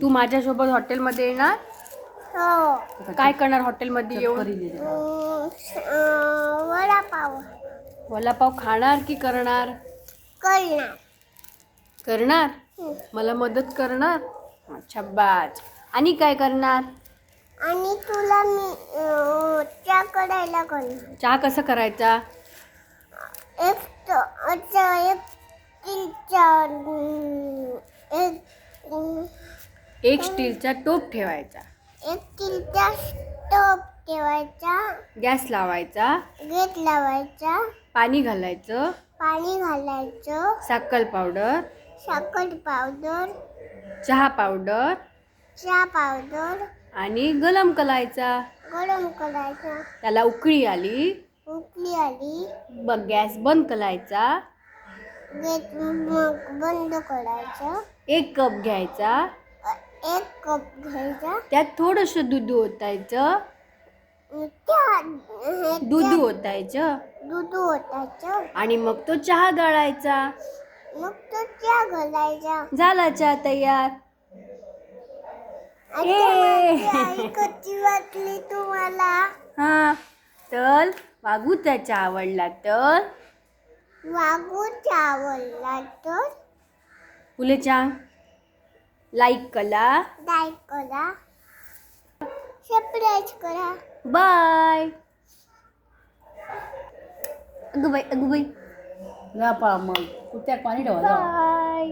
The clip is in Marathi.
तू माझ्यासोबत हॉटेलमध्ये येणार? हो. काय करणार हॉटेलमध्ये येऊन? वडापाव वडापाव खाणार की करणार? करणार. करणार. मला मदत करणार? अच्छा बाज. आणि काय करणार? आणि तुला मी चहा करायला करणार. चहा कसा करायचा? एक एक स्टीलचा टोप ठेवायचा, स्टीलचा स्टोव ठेवायचा, गॅस लावायचा, गेट लावायचा, पाणी घालायचं, पाणी घालायचं, साखर पावडर, चहा पावडर चहा पावडर आणि गरम करायचा. गरम करायचा. त्याला उकळी आली, उकळी आली, गॅस बंद करायचा. गेट मग बंद करायचं. एक कप घ्यायचा, एक कप घ्यायचा, त्यात थोडंसं दूध ओतायचं, दूध ओतायचं आणि मग तो चहा गाळायचा. मग तो चहा घालायचा. झाला चहा तयार. आई कशी वाटली तुम्हाला? हा तर वागूचा चहा आवडला तर आवडला तर फुले चहा लाईक करा, सबस्क्राईब करा. बाय. अगं बाई मग कुठ्या पाणी ठेवा. बाय.